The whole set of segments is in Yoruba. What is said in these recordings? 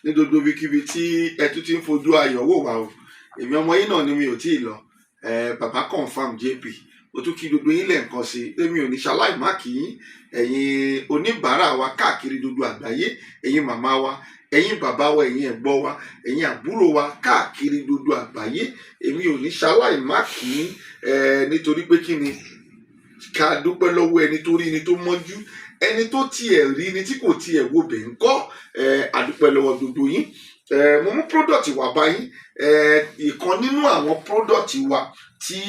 ní gbogbo ibikíbi tí ẹ tún ti ń fojú ayọ̀ wò wá o. Èmi ọmọ yín náà ni mi ò tí ì lọ. Bàbá confam JP ó tún kí gbogbo yín lẹ́ẹ̀kan sí i. Èmi ò ní ṣaláì má kí yín ẹ̀yin oníbàárà wa káàkiri gbogbo àgbáyé, ẹ̀yin màmá wa, ẹ̀yin bàbá wa, ẹ̀yin ẹ̀gbọ́n wa, ẹ̀yin àbúrò wa káàkiri gbogbo àgbáyé. Èmi ò ní ṣaláì má kí yín nítorí pé kí ni ká dúpẹ́ lọ́wọ́ ẹni tó rí ni tó mọ́jú, ẹni tó tiẹ̀ rí ni tí kò tiẹ̀ wo bẹ̀ ń kọ́. Àdúpẹ́ lọ́wọ́ gbogbo yín. Mo mú product wá báyìí, ìkan nínú àwọn product wa tí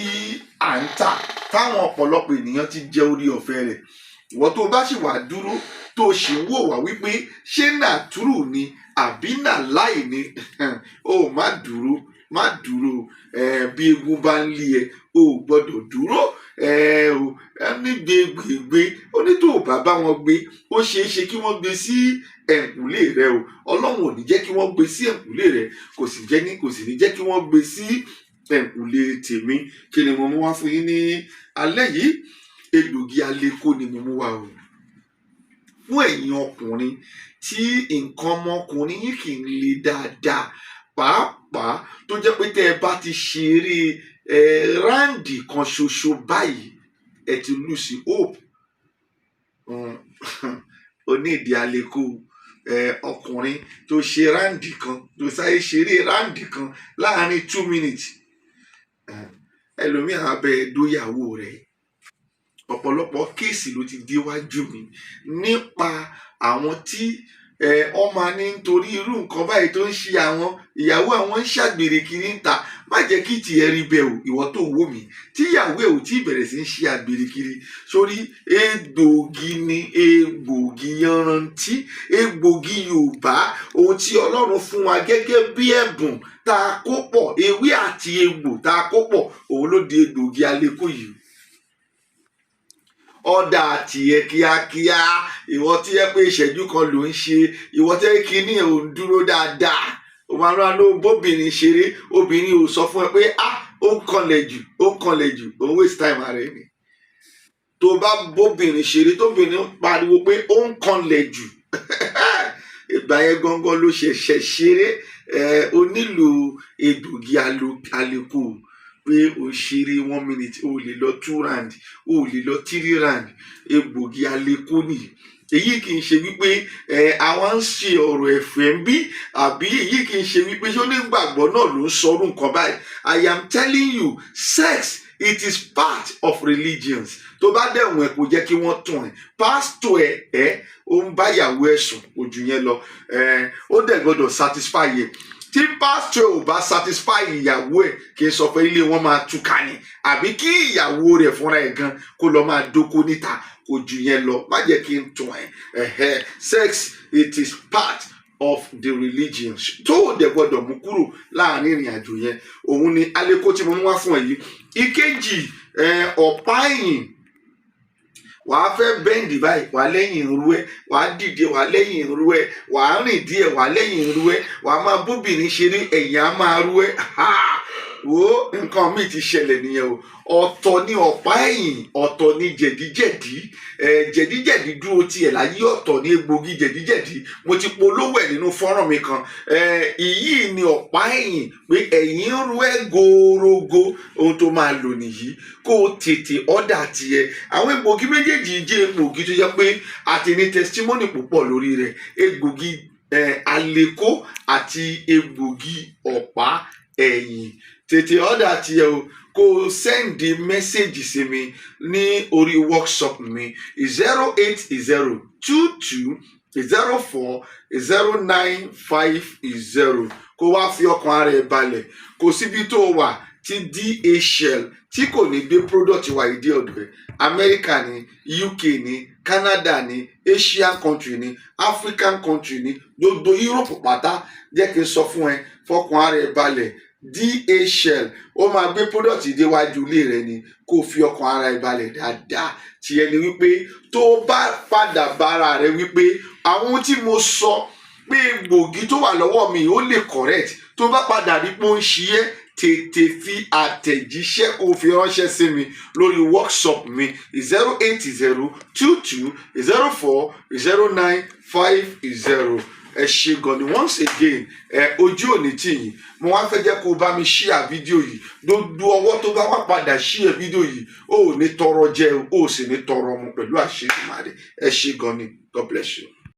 à ń tà táwọn ọ̀pọ̀lọpọ̀ ènìyàn ti jẹ orí ọ̀fẹ́ rẹ̀. Ìwọ tó bá sì wà dúró tó sì ń wò wá wípé ṣé nàtúrù ni àbí nàláì ni, ó má dúró bí egun bá ń lé ẹ o gbọ́dọ̀ dúró. Ní gbégbé onítò bàbá wọn gbé, ó ṣeé ṣe kí wọ́n gbé sí ẹ̀kúnlé rẹ o. Ọlọ́run ò ní jẹ́ kí wọ́n gbé sí ẹ̀kúnlé rẹ, kò sì ní jẹ́ kí wọ́n gbé sí ẹ̀kúnlé tèmi. Kí ni mo mú wá fún yín ní alẹ́ yìí? Egbògi Aleko ni mo mú wá o. Fún ẹ̀yin ọkùnrin tí nǹkan ọmọkùnrin yín kì í le dáadáa, pàápàá tó jẹ́ pé tẹ́ ẹ bá ti ṣeré ráǹdì kan ṣoṣo báyìí ẹ ti lose hope. O ní ìdí Aleko. Ọkùnrin tó ṣe ráǹdì kan, tó sáré ṣeré ráǹdì kan láàárín 2 minutes, ẹlòmíràn abẹ dóyàwó rẹ̀. Ọ̀pọ̀lọpọ̀ kéèsì ló ti déwájú mi nípa àwọn tí wọ́n máa ní nítorí irú nǹkan báyìí tó ń ṣe àwọn ìyàwó àwọn ń ṣàgbèrè kiri ń ta. Má jẹ́ kí tiẹ̀ rí bẹ́ẹ̀ o, ìwọ tó wò mí tí ìyàwó ẹ̀ ò tí ì bẹ̀rẹ̀ sí ń ṣe àgbèrè kiri. Sórí egbògi ni egbògi yanrantí, egbògi Yorùbá, ohun tí Ọlọ́run fún wa gẹ́gẹ́ bí ẹ̀bùn tá a kó pọ̀, ewé àti egbò tá a kó pọ̀, òun ló di egbògi Aleko yìí. Ọ̀dà tiẹ̀ kíákíá, ìwọ tí ẹ pé ìṣẹ́jú kan ló ń ṣe, ìwọ tẹ́ kíní ẹ̀ ò ń dúró dáadáa, ó máa rán ló bóbìnrin ṣeré, obìnrin ò sọ fún ẹ pé ó ń kanlẹ̀ jù, ó ń waste time ara ẹni. Tó bá bóbìnrin ṣeré tóbìnrin pariwo pé ó ń kanlẹ̀ jù, ìgbà yẹn gangan ló ṣẹ̀ṣẹ̀ ṣeré. Ó nílò egbògi Aleko pé o ṣeré 1 minute, o lè lọ 2 round, o lè lọ 3 round. Egbògi Aleko nìyí. Èyí kì í ṣe wípé àwọn ń ṣe ọ̀rọ̀ ẹ̀fẹ̀ ń bí, àbí èyí kì í ṣe wípé ṣé onígbàgbọ́ náà ló ń sọrú nǹkan báyìí. I am telling you, sex, it is part of religions. Tó bá dẹ̀wọ̀n ẹ̀ kò jẹ́ kí wọ́n tún ẹ̀. Pásítọ̀ ẹ̀ ó ń bá ìyàwó ẹ̀ sùn, ojú yẹn lọ. Ó dẹ̀ gbọ́dọ̀ satisfy ẹ̀. Tí pásítọ̀ ò bá satisfy ìyàwó ẹ̀, kì í sọ pé ilé wọn máa túká ni, àbí kí ìyàwó rẹ̀ fúnra ẹ̀ gan kó lọ máa dóko níta, kò jù yẹn lọ. Má jẹ́ kí n tún ẹ̀. Sex, it is part of the religion tó o dẹ̀ gbọ́dọ̀ mú kúrò láàrin ìrìn àjò yẹn. Òun ni Aleko tí mo mú wá fún ẹ yìí. Ìkejì, ọ̀pá ẹ̀yìn. Wàá fẹ́ bẹ́ǹdì báyìí, wàá lẹ́yìn irú ẹ, wàá dìde, wàá lẹ́yìn irú ẹ, wàá rìn díẹ̀, wàá lẹ́yìn irú ẹ, wàá máa bóbìnrin ṣeré, ẹ̀yìn á máa rú ẹ. Wo nǹkan míì ti ṣẹlẹ̀ nìyẹn o. Ọ̀tọ̀ ni ọ̀pá ẹ̀yìn, ọ̀tọ̀ ni jẹ̀díjẹ̀dí. Jẹ̀díjẹ̀dí dúró tiẹ̀ láyé, ọ̀tọ̀ ni egbògi jẹ̀díjẹ̀dí. Mo ti polówó ẹ̀ nínú fọ́nrán mi kan. Ìyí ni ọ̀pá ẹ̀yìn, pé ẹ̀yìn ń rú ẹ gorogo. Ohun tó máa lò nìyí, kó o tètè ọ̀dà tiẹ̀. Àwọn egbògi méjèèjì jẹ́ egbògi tó jẹ́ pé a ti ní testimony púpọ̀ lórí rẹ̀. Egbògi Aleko àti egbògi ọ̀pá ẹ̀yìn. Tètè ọ̀dà tiẹ̀ o, kó o sẹ́ndì mẹ́sẹ̀gì sí mi ní orí workshop mi 08020040950. Kó wá fi ọkàn ara ẹ̀ balẹ̀. Kò síbi tó wà tí DHL tí kò ní gbé product wa ìdí ọ̀dọ̀ ẹ̀. Amẹ́ríkà ni, UK ni, Canada ni, Asian country ni, African country ni, gbogbo Europe pátá. Jẹ́ kí n sọ fún ẹ, fọkàn ara ẹ̀ balẹ̀. DHL ó máa gbé product déwájú ilé rẹ ni, kó fi ọkàn ara ẹ̀ balẹ̀ dáadáa. Tí ẹni wípé tó bá padà bára rẹ wípé àwọn tí mo sọ pé egbògi tó wà lọ́wọ́ mi ó lè correct, tó bá padà rí pé ó ń ṣiyẹ́, tètè fi àtẹ̀jíṣẹ́ kó fi ránṣẹ́ sí mi lórí workshop mi 08022040950. ẹ ṣé gan ni once again ojú òní tì yín mo wá fẹ́ jẹ́ kó bá mi share fídíò yìí gbogbo ọwọ́ tó bá wá padà share fídíò yìí ó ní tọrọ jẹ ó sì ní tọrọ mu pẹ̀lú àṣẹ Èdùmàrè ẹ ṣé gan ni God bless you.